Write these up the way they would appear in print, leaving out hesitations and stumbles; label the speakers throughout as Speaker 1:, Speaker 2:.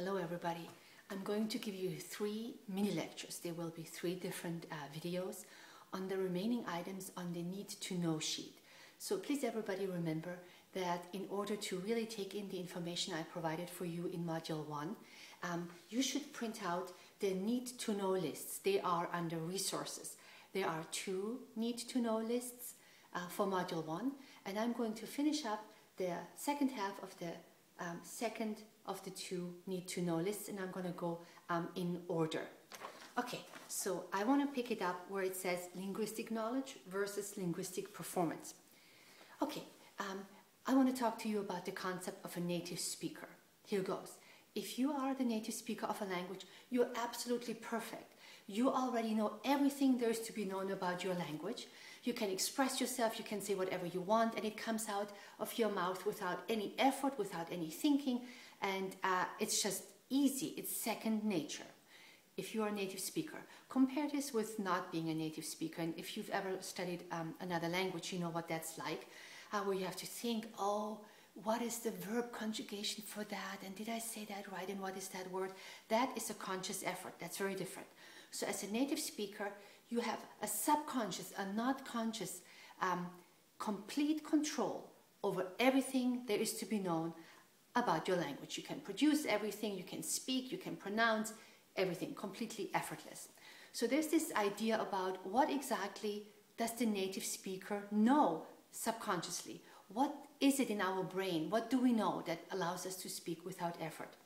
Speaker 1: Hello everybody. I'm going to give you 3 mini lectures. There will be 3 different videos on the remaining items on the need to know sheet. So please everybody remember that in order to really take in the information I provided for you in module 1, you should print out the need to know lists. They are under resources. There are 2 need to know lists for module 1, and I'm going to finish up the second half of the second of the 2 need to know lists, and I'm going to go in order. Okay, so I want to pick it up where it says linguistic knowledge versus linguistic performance. Okay, I want to talk to you about the concept of a native speaker. Here goes. If you are the native speaker of a language, you're absolutely perfect. You already know everything there is to be known about your language. You can express yourself, you can say whatever you want, and it comes out of your mouth without any effort, without any thinking, and it's just easy. It's second nature. If you are a native speaker, compare this with not being a native speaker. And if you've ever studied another language, you know what that's like, where you have to think, oh, what is the verb conjugation for that? And did I say that right? And what is that word? That is a conscious effort. That's very different. So as a native speaker, you have a subconscious, a not conscious, complete control over everything there is to be known about your language. You can produce everything, you can speak, you can pronounce everything, completely effortless. So there's this idea about what exactly does the native speaker know subconsciously? What is it in our brain? What do we know that allows us to speak without effort?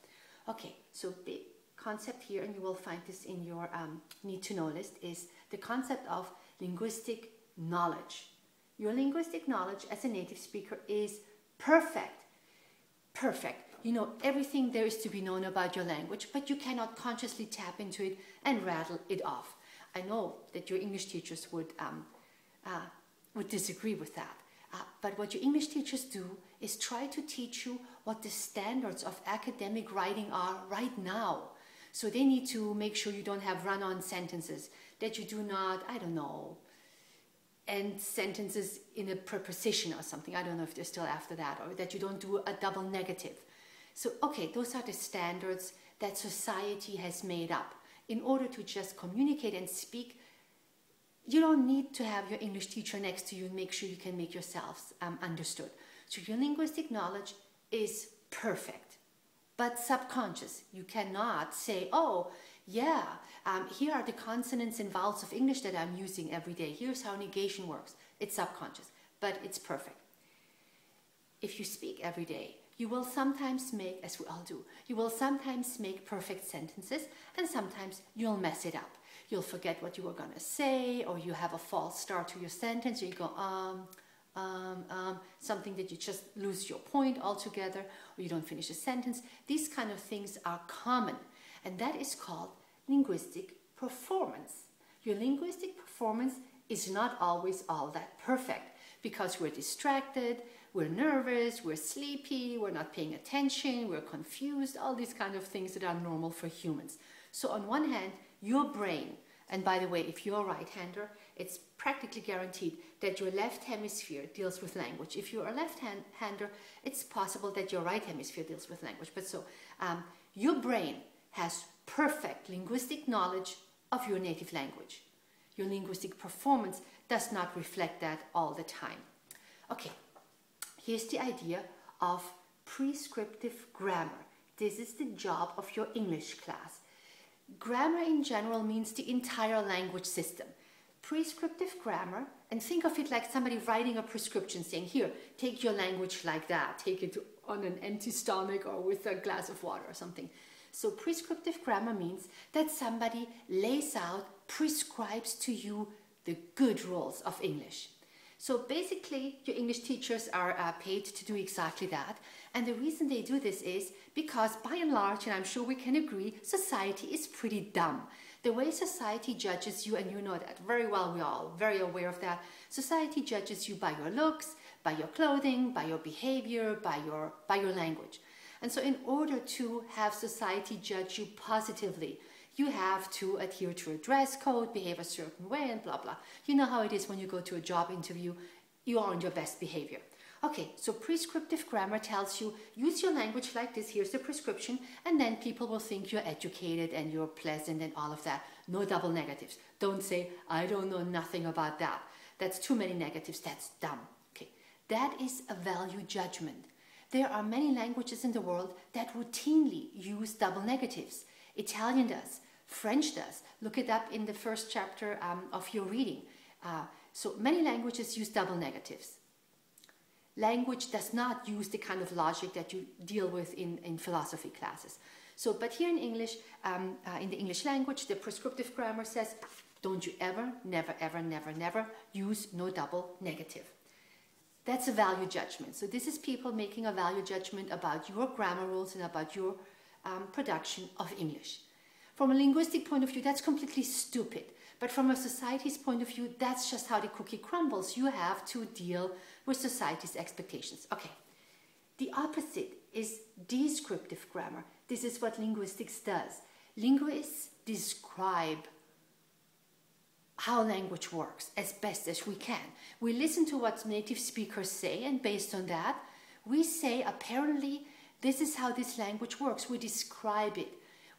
Speaker 1: Okay, so the concept here, and you will find this in your need to know list, is the concept of linguistic knowledge. Your linguistic knowledge as a native speaker is perfect. Perfect. You know everything there is to be known about your language, but you cannot consciously tap into it and rattle it off. I know that your English teachers would disagree with that. But what your English teachers do is try to teach you what the standards of academic writing are right now. So they need to make sure you don't have run-on sentences, that you do not, I don't know, end sentences in a preposition or something. I don't know if they're still after that, or that you don't do a double negative. So, okay, those are the standards that society has made up. In order to just communicate and speak, you don't need to have your English teacher next to you and make sure you can make yourselves understood. So your linguistic knowledge is perfect, but subconscious. You cannot say, oh, yeah, here are the consonants and vowels of English that I'm using every day. Here's how negation works. It's subconscious, but it's perfect. If you speak every day, you will sometimes make, as we all do, you will sometimes make perfect sentences, and sometimes you'll mess it up. You'll forget what you were going to say, or you have a false start to your sentence, or you go, something that you just lose your point altogether, or you don't finish a sentence. These kind of things are common, and that is called linguistic performance. Your linguistic performance is not always all that perfect, because we're distracted, we're nervous, we're sleepy, we're not paying attention, we're confused, all these kind of things that are normal for humans. So on one hand, your brain, and by the way, if you're a right-hander, it's practically guaranteed that your left hemisphere deals with language. If you're a left-hander, it's possible that your right hemisphere deals with language. But so, your brain has perfect linguistic knowledge of your native language. Your linguistic performance does not reflect that all the time. Okay, here's the idea of prescriptive grammar. This is the job of your English class. Grammar in general means the entire language system. Prescriptive grammar, and think of it like somebody writing a prescription saying, here, take your language like that, take it on an empty stomach or with a glass of water or something. So prescriptive grammar means that somebody lays out, prescribes to you the good rules of English. So basically, your English teachers are paid to do exactly that. And the reason they do this is because, by and large, and I'm sure we can agree, society is pretty dumb. The way society judges you, and you know that very well, we're all very aware of that, society judges you by your looks, by your clothing, by your behavior, by your language. And so in order to have society judge you positively, you have to adhere to a dress code, behave a certain way, and blah, blah. You know how it is when you go to a job interview, you are on your best behavior. Okay, so prescriptive grammar tells you, use your language like this, here's the prescription, and then people will think you're educated and you're pleasant and all of that. No double negatives. Don't say, I don't know nothing about that. That's too many negatives, that's dumb. Okay, that is a value judgment. There are many languages in the world that routinely use double negatives. Italian does, French does. Look it up in the first chapter of your reading. So many languages use double negatives. Language does not use the kind of logic that you deal with in philosophy classes. So, but here in English, in the English language, the prescriptive grammar says, don't you ever, never, ever, never, never use no double negative. That's a value judgment. So this is people making a value judgment about your grammar rules and about your production of English. From a linguistic point of view, that's completely stupid. But from a society's point of view, that's just how the cookie crumbles. You have to deal with society's expectations. Okay, the opposite is descriptive grammar. This is what linguistics does. Linguists describe how language works as best as we can. We listen to what native speakers say, and based on that, we say, apparently, this is how this language works. We describe it.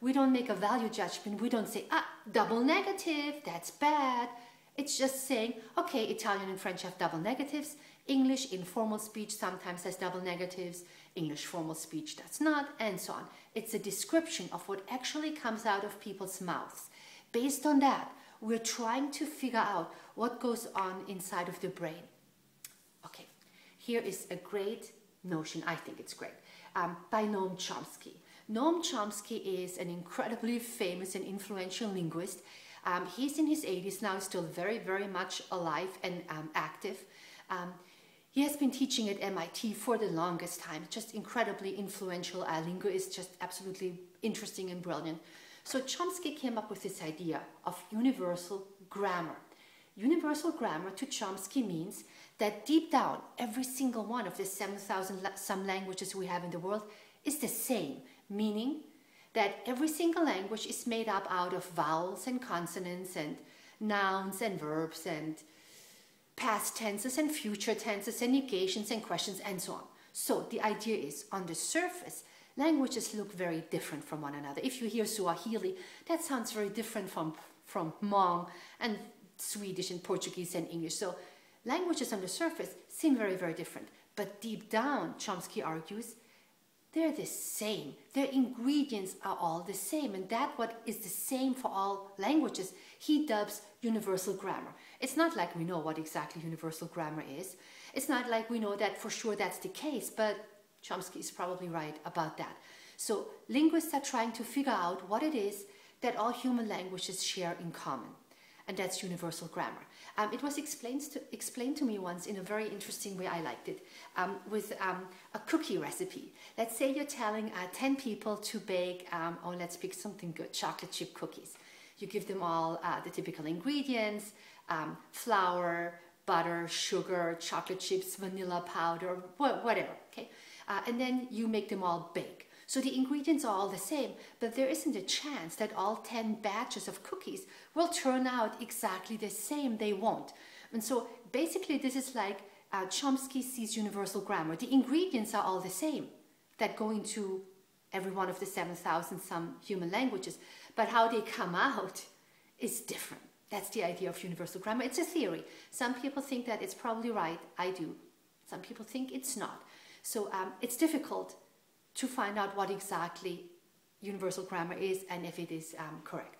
Speaker 1: We don't make a value judgment. We don't say, double negative, that's bad. It's just saying, okay, Italian and French have double negatives. English informal speech sometimes has double negatives. English formal speech does not, and so on. It's a description of what actually comes out of people's mouths. Based on that, we're trying to figure out what goes on inside of the brain. Okay, here is a great notion, I think it's great, by Noam Chomsky. Noam Chomsky is an incredibly famous and influential linguist. He's in his 80s now, still very, very much alive and active. He has been teaching at MIT for the longest time, just incredibly influential linguist, just absolutely interesting and brilliant. So Chomsky came up with this idea of universal grammar. Universal grammar to Chomsky means that deep down, every single one of the 7,000 some languages we have in the world is the same, meaning that every single language is made up out of vowels and consonants and nouns and verbs and past tenses and future tenses and negations and questions and so on. So the idea is, on the surface, languages look very different from one another. If you hear Swahili, that sounds very different from Hmong and Swedish and Portuguese and English. So languages on the surface seem very, very different. But deep down, Chomsky argues, they're the same. Their ingredients are all the same. And that what is the same for all languages, he dubs universal grammar. It's not like we know what exactly universal grammar is. It's not like we know that for sure that's the case, but Chomsky is probably right about that. So linguists are trying to figure out what it is that all human languages share in common. And that's universal grammar. It was explained to me once in a very interesting way, I liked it, with a cookie recipe. Let's say you're telling 10 people to bake, or let's pick something good, chocolate chip cookies. You give them all the typical ingredients, flour, butter, sugar, chocolate chips, vanilla powder, whatever, okay? And then you make them all bake. So the ingredients are all the same, but there isn't a chance that all 10 batches of cookies will turn out exactly the same. They won't. And so basically this is like Chomsky sees universal grammar. The ingredients are all the same that go into every one of the 7,000 some human languages, but how they come out is different. That's the idea of universal grammar. It's a theory. Some people think that it's probably right. I do. Some people think it's not. So it's difficult to find out what exactly universal grammar is and if it is correct.